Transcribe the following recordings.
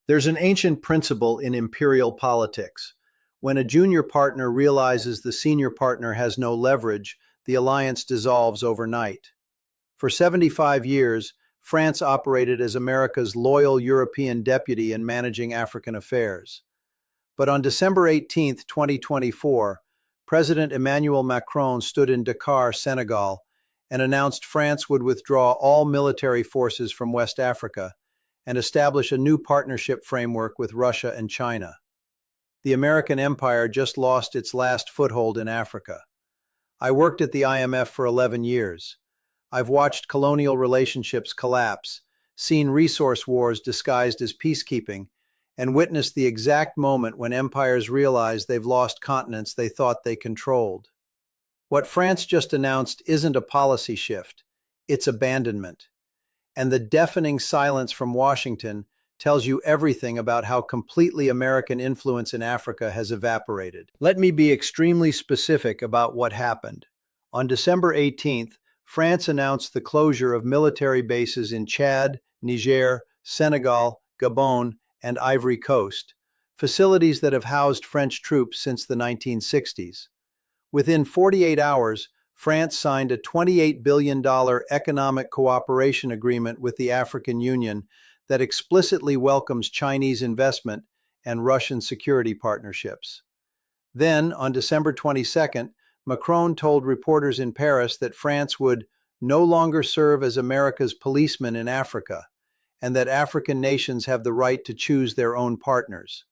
There's an ancient principle in imperial politics. When a junior partner realizes the senior partner has no leverage, the alliance dissolves overnight. For 75 years, France operated as America's loyal European deputy in managing African affairs. But on December 18, 2024, President Emmanuel Macron stood in Dakar, Senegal, and announced France would withdraw all military forces from West Africa and establish a new partnership framework with Russia and China. The American empire just lost its last foothold in Africa. I worked at the IMF for 11 years. I've watched colonial relationships collapse, seen resource wars disguised as peacekeeping, and witnessed the exact moment when empires realize they've lost continents they thought they controlled. What France just announced isn't a policy shift, it's abandonment. And the deafening silence from Washington tells you everything about how completely American influence in Africa has evaporated. Let me be extremely specific about what happened. On December 18th, France announced the closure of military bases in Chad, Niger, Senegal, Gabon, and Ivory Coast, facilities that have housed French troops since the 1960s. Within 48 hours, France signed a $28 billion economic cooperation agreement with the African Union that explicitly welcomes Chinese investment and Russian security partnerships. Then, on December 22nd, Macron told reporters in Paris that France would no longer serve as America's policeman in Africa, and that African nations have the right to choose their own partners.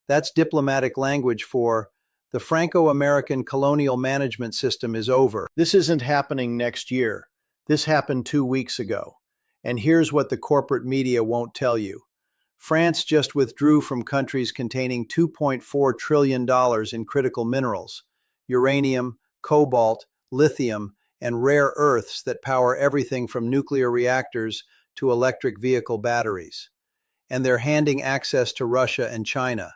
That's diplomatic language for the Franco-American colonial management system is over. This isn't happening next year. This happened 2 weeks ago. And here's what the corporate media won't tell you. France just withdrew from countries containing $2.4 trillion in critical minerals, uranium, cobalt, lithium, and rare earths that power everything from nuclear reactors to electric vehicle batteries. And they're handing access to Russia and China.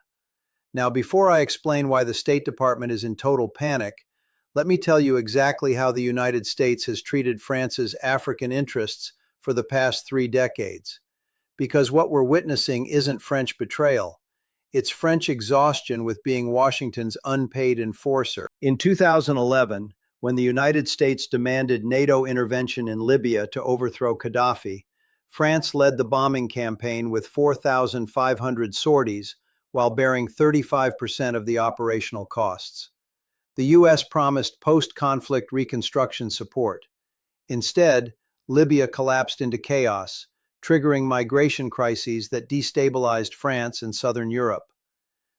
Now, before I explain why the State Department is in total panic, let me tell you exactly how the United States has treated France's African interests for the past 3 decades. Because what we're witnessing isn't French betrayal. It's French exhaustion with being Washington's unpaid enforcer. In 2011, when the United States demanded NATO intervention in Libya to overthrow Gaddafi, France led the bombing campaign with 4,500 sorties while bearing 35% of the operational costs. The U.S. promised post-conflict reconstruction support. Instead, Libya collapsed into chaos, triggering migration crises that destabilized France and southern Europe.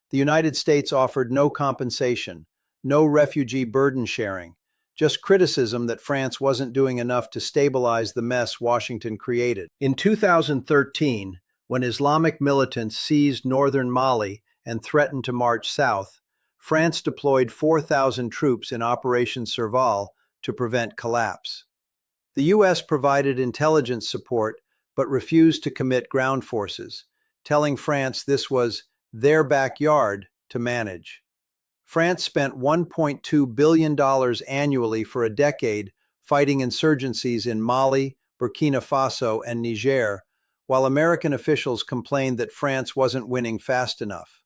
The United States offered no compensation, no refugee burden sharing, just criticism that France wasn't doing enough to stabilize the mess Washington created. In 2013, when Islamic militants seized northern Mali and threatened to march south, France deployed 4,000 troops in Operation Serval to prevent collapse. The U.S. provided intelligence support but refused to commit ground forces, telling France this was their backyard to manage. France spent $1.2 billion annually for a decade fighting insurgencies in Mali, Burkina Faso, and Niger, while American officials complained that France wasn't winning fast enough.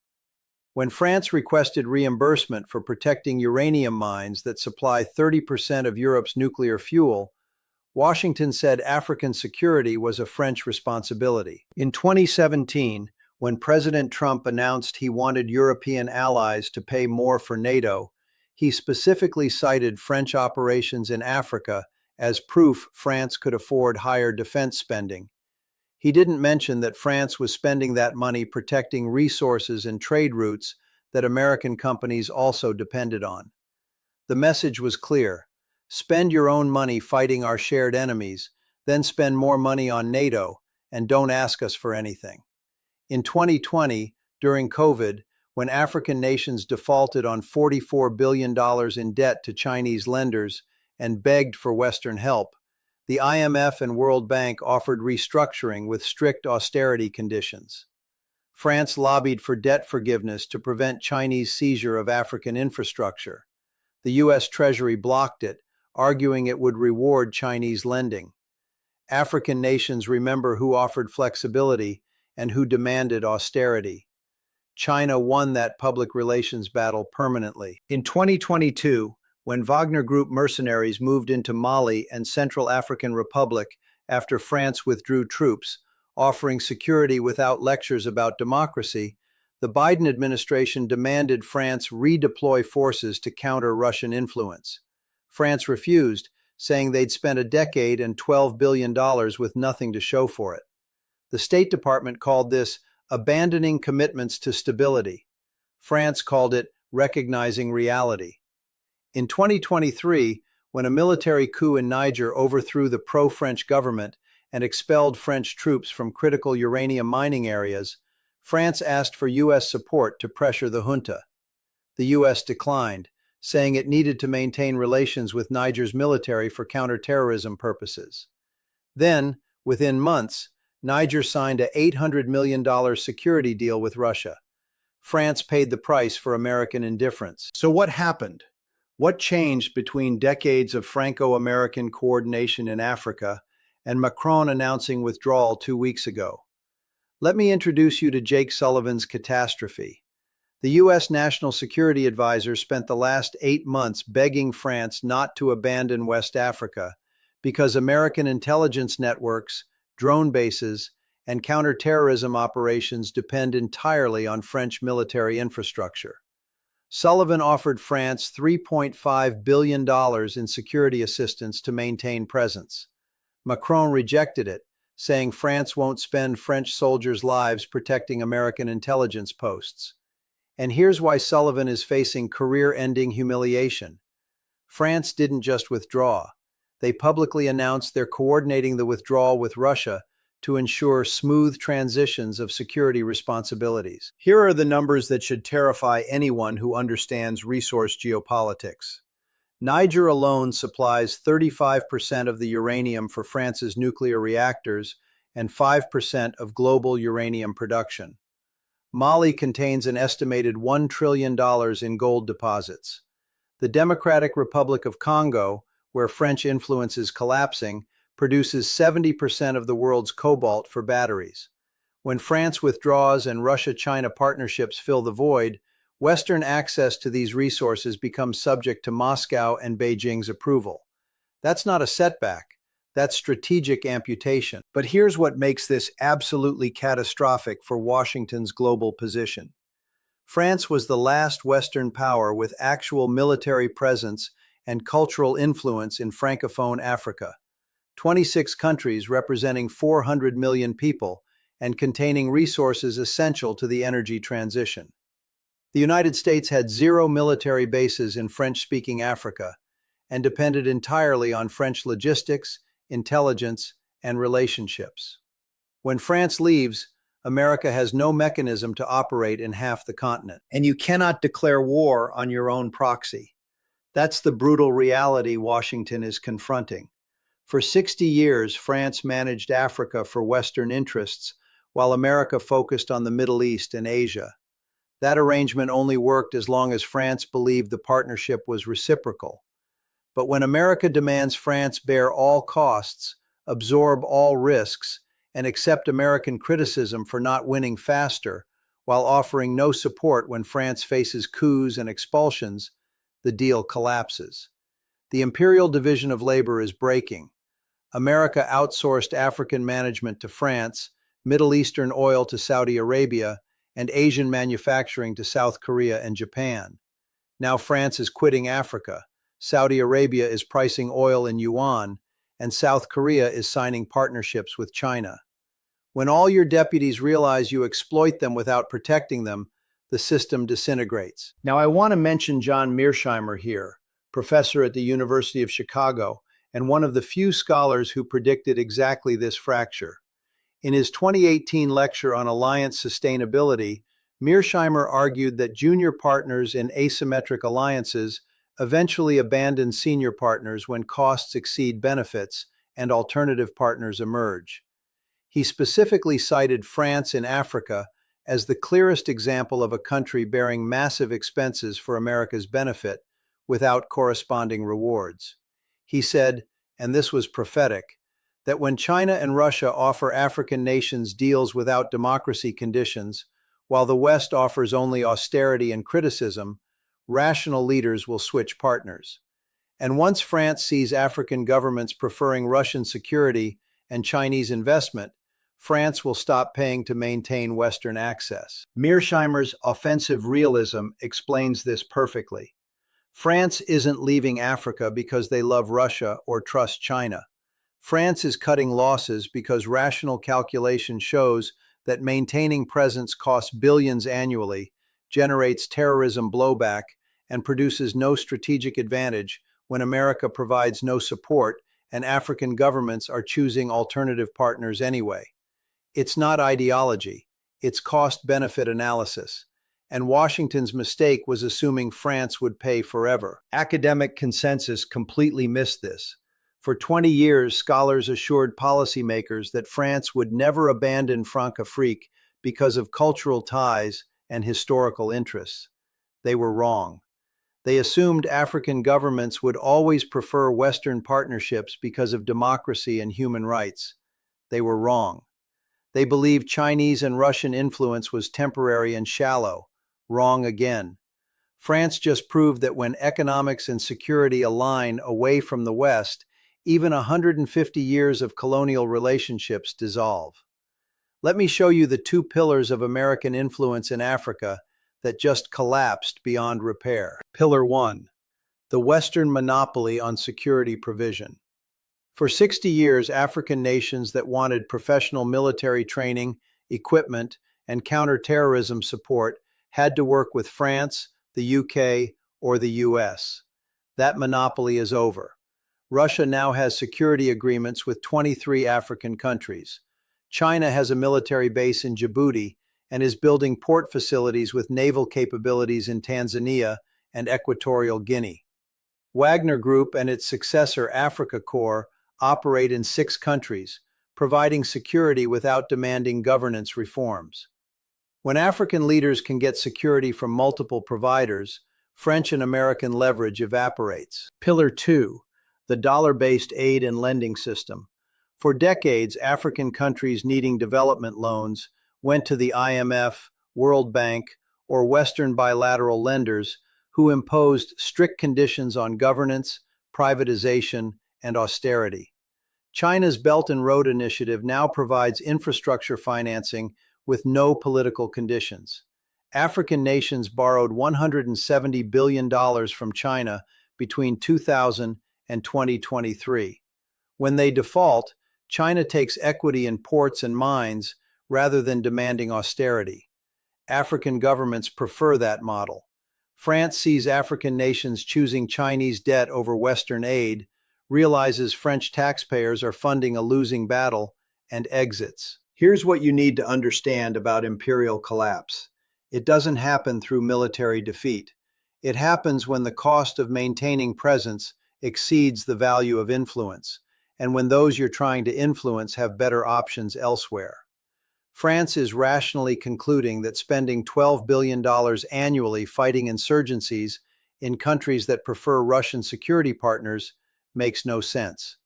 When France requested reimbursement for protecting uranium mines that supply 30% of Europe's nuclear fuel, Washington said African security was a French responsibility. In 2017, when President Trump announced he wanted European allies to pay more for NATO, he specifically cited French operations in Africa as proof France could afford higher defense spending. He didn't mention that France was spending that money protecting resources and trade routes that American companies also depended on. The message was clear. Spend your own money fighting our shared enemies, then spend more money on NATO, and don't ask us for anything. In 2020, during COVID, when African nations defaulted on $44 billion in debt to Chinese lenders and begged for Western help, the IMF and World Bank offered restructuring with strict austerity conditions. France lobbied for debt forgiveness to prevent Chinese seizure of African infrastructure. The U.S. Treasury blocked it, arguing it would reward Chinese lending. African nations remember who offered flexibility, and who demanded austerity. China won that public relations battle permanently. In 2022, when Wagner Group mercenaries moved into Mali and Central African Republic after France withdrew troops, offering security without lectures about democracy, the Biden administration demanded France redeploy forces to counter Russian influence. France refused, saying they'd spent a decade and $12 billion with nothing to show for it. The State Department called this abandoning commitments to stability. France called it recognizing reality. In 2023, when a military coup in Niger overthrew the pro-French government and expelled French troops from critical uranium mining areas, France asked for U.S. support to pressure the junta. The U.S. declined, saying it needed to maintain relations with Niger's military for counterterrorism purposes. Then, within months, Niger signed a $800 million security deal with Russia. France paid the price for American indifference. So what happened? What changed between decades of Franco-American coordination in Africa and Macron announcing withdrawal 2 weeks ago? Let me introduce you to Jake Sullivan's catastrophe. The U.S. National Security Advisor spent the last 8 months begging France not to abandon West Africa because American intelligence networks, drone bases, and counterterrorism operations depend entirely on French military infrastructure. Sullivan offered France $3.5 billion in security assistance to maintain presence. Macron rejected it, saying France won't spend French soldiers' lives protecting American intelligence posts. And here's why Sullivan is facing career-ending humiliation. France didn't just withdraw. They publicly announced they're coordinating the withdrawal with Russia to ensure smooth transitions of security responsibilities. Here are the numbers that should terrify anyone who understands resource geopolitics. Niger alone supplies 35% of the uranium for France's nuclear reactors and 5% of global uranium production. Mali contains an estimated $1 trillion in gold deposits. The Democratic Republic of Congo, where French influence is collapsing, produces 70% of the world's cobalt for batteries. When France withdraws and Russia-China partnerships fill the void, Western access to these resources becomes subject to Moscow and Beijing's approval. That's not a setback, that's strategic amputation. But here's what makes this absolutely catastrophic for Washington's global position. France was the last Western power with actual military presence and cultural influence in Francophone Africa. 26 countries representing 400 million people and containing resources essential to the energy transition. The United States had 0 military bases in French-speaking Africa and depended entirely on French logistics, intelligence, and relationships. When France leaves, America has no mechanism to operate in half the continent. And you cannot declare war on your own proxy. That's the brutal reality Washington is confronting. For 60 years, France managed Africa for Western interests, while America focused on the Middle East and Asia. That arrangement only worked as long as France believed the partnership was reciprocal. But when America demands France bear all costs, absorb all risks, and accept American criticism for not winning faster, while offering no support when France faces coups and expulsions, the deal collapses. The imperial division of labor is breaking. America outsourced African management to France, Middle Eastern oil to Saudi Arabia, and Asian manufacturing to South Korea and Japan. Now France is quitting Africa, Saudi Arabia is pricing oil in yuan, and South Korea is signing partnerships with China. When all your deputies realize you exploit them without protecting them, the system disintegrates. Now I want to mention John Mearsheimer here, professor at the University of Chicago, and one of the few scholars who predicted exactly this fracture. In his 2018 lecture on alliance sustainability, Mearsheimer argued that junior partners in asymmetric alliances eventually abandon senior partners when costs exceed benefits and alternative partners emerge. He specifically cited France in Africa as the clearest example of a country bearing massive expenses for America's benefit without corresponding rewards. He said, and this was prophetic, that when China and Russia offer African nations deals without democracy conditions, while the West offers only austerity and criticism, rational leaders will switch partners. And once France sees African governments preferring Russian security and Chinese investment, France will stop paying to maintain Western access. Mearsheimer's offensive realism explains this perfectly. France isn't leaving Africa because they love Russia or trust China. France is cutting losses because rational calculation shows that maintaining presence costs billions annually, generates terrorism blowback, and produces no strategic advantage when America provides no support and African governments are choosing alternative partners anyway. It's not ideology, it's cost-benefit analysis. And Washington's mistake was assuming France would pay forever. Academic consensus completely missed this. For 20 years, scholars assured policymakers that France would never abandon Francafrique because of cultural ties and historical interests. They were wrong. They assumed African governments would always prefer Western partnerships because of democracy and human rights. They were wrong. They believed Chinese and Russian influence was temporary and shallow. Wrong again. France just proved that when economics and security align away from the West, even 150 years of colonial relationships dissolve. Let me show you the two pillars of American influence in Africa that just collapsed beyond repair. Pillar 1. The Western monopoly on security provision. For 60 years, African nations that wanted professional military training, equipment, and counterterrorism support had to work with France, the UK, or the US. That monopoly is over. Russia now has security agreements with 23 African countries. China has a military base in Djibouti and is building port facilities with naval capabilities in Tanzania and Equatorial Guinea. Wagner Group and its successor Africa Corps operate in 6 countries, providing security without demanding governance reforms. When African leaders can get security from multiple providers, French and American leverage evaporates. Pillar 2. The dollar-based aid and lending system. For decades, African countries needing development loans went to the IMF, World Bank, or Western bilateral lenders who imposed strict conditions on governance, privatization, and austerity. China's Belt and Road Initiative now provides infrastructure financing with no political conditions. African nations borrowed $170 billion from China between 2000 and 2023. When they default, China takes equity in ports and mines rather than demanding austerity. African governments prefer that model. France sees African nations choosing Chinese debt over Western aid, realizes French taxpayers are funding a losing battle, and exits. Here's what you need to understand about imperial collapse. It doesn't happen through military defeat. It happens when the cost of maintaining presence exceeds the value of influence, and when those you're trying to influence have better options elsewhere. France is rationally concluding that spending $12 billion annually fighting insurgencies in countries that prefer Russian security partners makes no sense.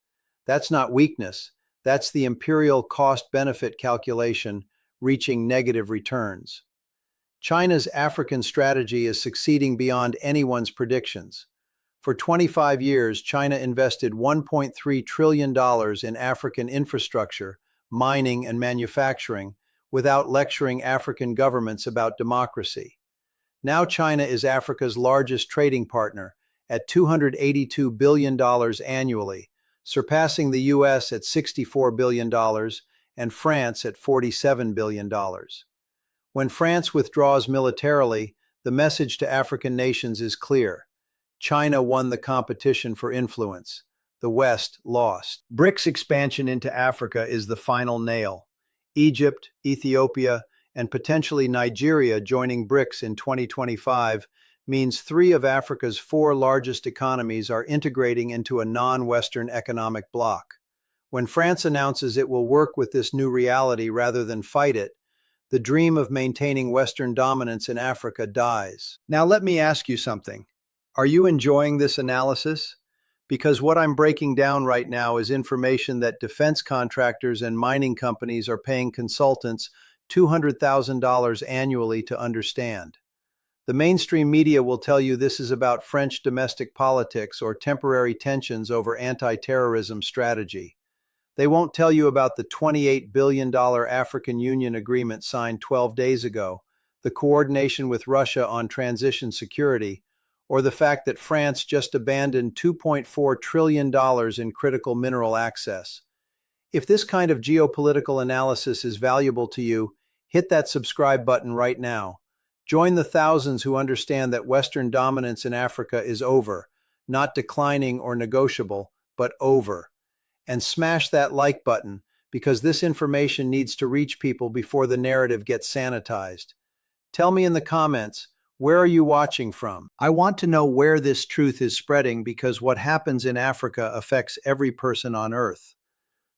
That's not weakness, that's the imperial cost-benefit calculation reaching negative returns. China's African strategy is succeeding beyond anyone's predictions. For 25 years, China invested $1.3 trillion in African infrastructure, mining, and manufacturing without lecturing African governments about democracy. Now China is Africa's largest trading partner at $282 billion annually, surpassing the US at $64 billion and France at $47 billion. When France withdraws militarily, the message to African nations is clear. China won the competition for influence. The West lost. BRICS expansion into Africa is the final nail. Egypt, Ethiopia, and potentially Nigeria joining BRICS in 2025 means 3 of Africa's 4 largest economies are integrating into a non-Western economic bloc. When France announces it will work with this new reality rather than fight it, the dream of maintaining Western dominance in Africa dies. Now let me ask you something. Are you enjoying this analysis? Because what I'm breaking down right now is information that defense contractors and mining companies are paying consultants $200,000 annually to understand. The mainstream media will tell you this is about French domestic politics or temporary tensions over anti-terrorism strategy. They won't tell you about the $28 billion African Union agreement signed 12 days ago, the coordination with Russia on transition security, or the fact that France just abandoned $2.4 trillion in critical mineral access. If this kind of geopolitical analysis is valuable to you, hit that subscribe button right now. Join the thousands who understand that Western dominance in Africa is over, not declining or negotiable, but over. And smash that like button, because this information needs to reach people before the narrative gets sanitized. Tell me in the comments, where are you watching from? I want to know where this truth is spreading because what happens in Africa affects every person on Earth.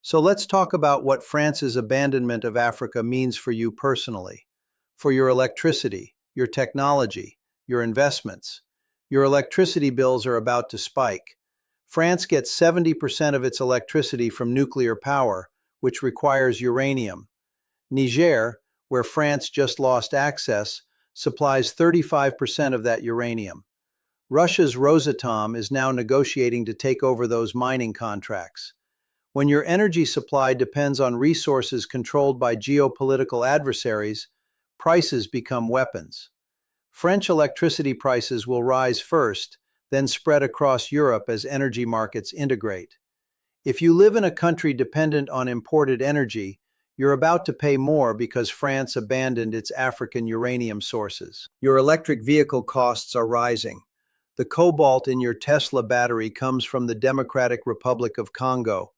So let's talk about what France's abandonment of Africa means for you personally, for your electricity, your technology, your investments. Your electricity bills are about to spike. France gets 70% of its electricity from nuclear power, which requires uranium. Niger, where France just lost access, supplies 35% of that uranium. Russia's Rosatom is now negotiating to take over those mining contracts. When your energy supply depends on resources controlled by geopolitical adversaries, prices become weapons. French electricity prices will rise first, then spread across Europe as energy markets integrate. If you live in a country dependent on imported energy, you're about to pay more because France abandoned its African uranium sources. Your electric vehicle costs are rising. The cobalt in your Tesla battery comes from the Democratic Republic of Congo.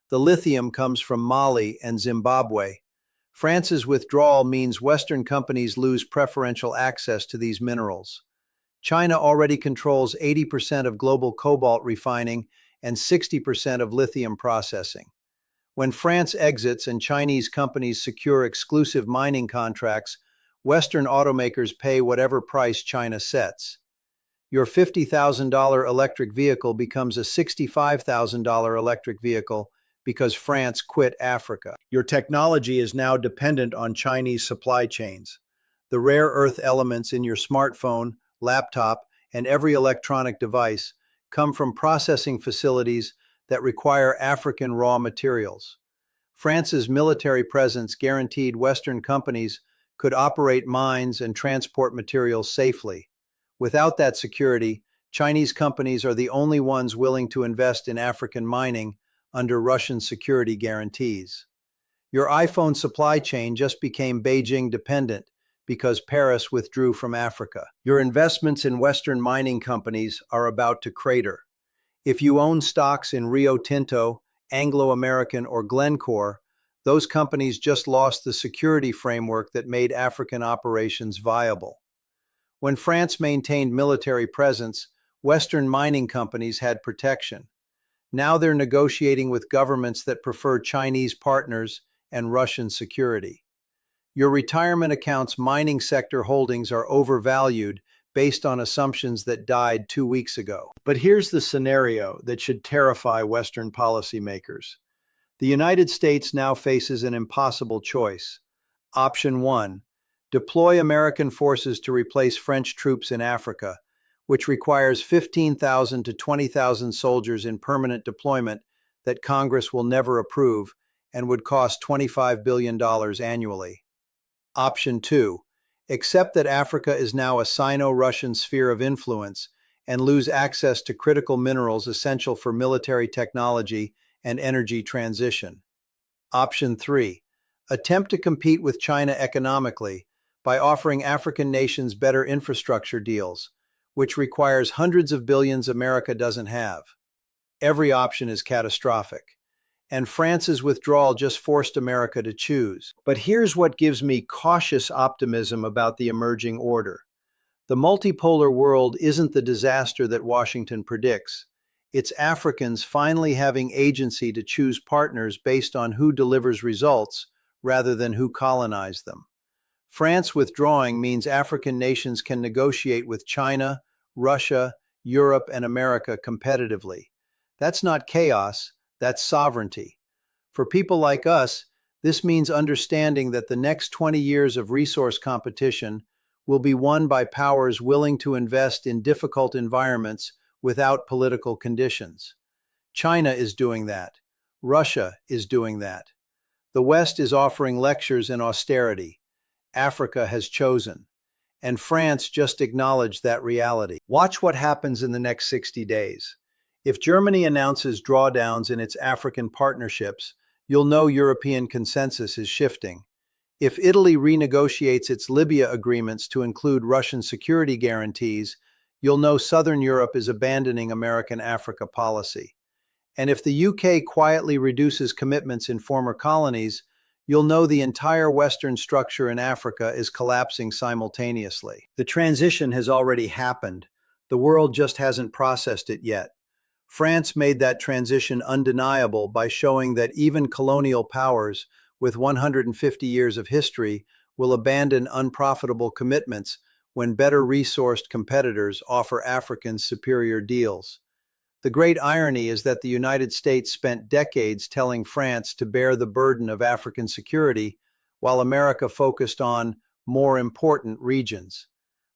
The lithium comes from Mali and Zimbabwe. France's withdrawal means Western companies lose preferential access to these minerals. China already controls 80% of global cobalt refining and 60% of lithium processing. When France exits and Chinese companies secure exclusive mining contracts, Western automakers pay whatever price China sets. Your $50,000 electric vehicle becomes a $65,000 electric vehicle because France quit Africa. Your technology is now dependent on Chinese supply chains. The rare earth elements in your smartphone, laptop, and every electronic device come from processing facilities that require African raw materials. France's military presence guaranteed Western companies could operate mines and transport materials safely. Without that security, Chinese companies are the only ones willing to invest in African mining under Russian security guarantees. Your iPhone supply chain just became Beijing dependent because Paris withdrew from Africa. Your investments in Western mining companies are about to crater. If you own stocks in Rio Tinto, Anglo American, or Glencore, those companies just lost the security framework that made African operations viable. When France maintained military presence, Western mining companies had protection. Now they're negotiating with governments that prefer Chinese partners and Russian security. Your retirement account's mining sector holdings are overvalued based on assumptions that died 2 weeks ago. But here's the scenario that should terrify Western policymakers. The United States now faces an impossible choice. Option 1, deploy American forces to replace French troops in Africa, which requires 15,000 to 20,000 soldiers in permanent deployment that Congress will never approve and would cost $25 billion annually. Option 2, accept that Africa is now a Sino-Russian sphere of influence and lose access to critical minerals essential for military technology and energy transition. Option 3, attempt to compete with China economically by offering African nations better infrastructure deals, which requires hundreds of billions America doesn't have. Every option is catastrophic, and France's withdrawal just forced America to choose. But here's what gives me cautious optimism about the emerging order. The multipolar world isn't the disaster that Washington predicts. It's Africans finally having agency to choose partners based on who delivers results rather than who colonized them. France withdrawing means African nations can negotiate with China, Russia, Europe, and America competitively. That's not chaos, that's sovereignty. For people like us, this means understanding that the next 20 years of resource competition will be won by powers willing to invest in difficult environments without political conditions. China is doing that. Russia is doing that. The West is offering lectures in austerity. Africa has chosen. And France just acknowledged that reality. Watch what happens in the next 60 days. If Germany announces drawdowns in its African partnerships, you'll know European consensus is shifting. If Italy renegotiates its Libya agreements to include Russian security guarantees, you'll know Southern Europe is abandoning American Africa policy. And if the UK quietly reduces commitments in former colonies, you'll know the entire Western structure in Africa is collapsing simultaneously. The transition has already happened. The world just hasn't processed it yet. France made that transition undeniable by showing that even colonial powers with 150 years of history will abandon unprofitable commitments when better resourced competitors offer Africans superior deals. The great irony is that the United States spent decades telling France to bear the burden of African security, while America focused on more important regions.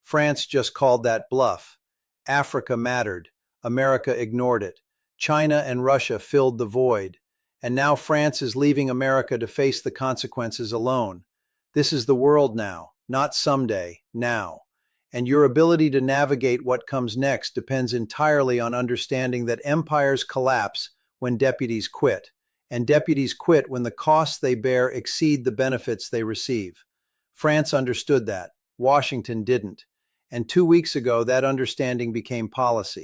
France just called that bluff. Africa mattered. America ignored it. China and Russia filled the void. And now France is leaving America to face the consequences alone. This is the world now, not someday, now. And your ability to navigate what comes next depends entirely on understanding that empires collapse when deputies quit, and deputies quit when the costs they bear exceed the benefits they receive. France understood that. Washington didn't. And 2 weeks ago, that understanding became policy.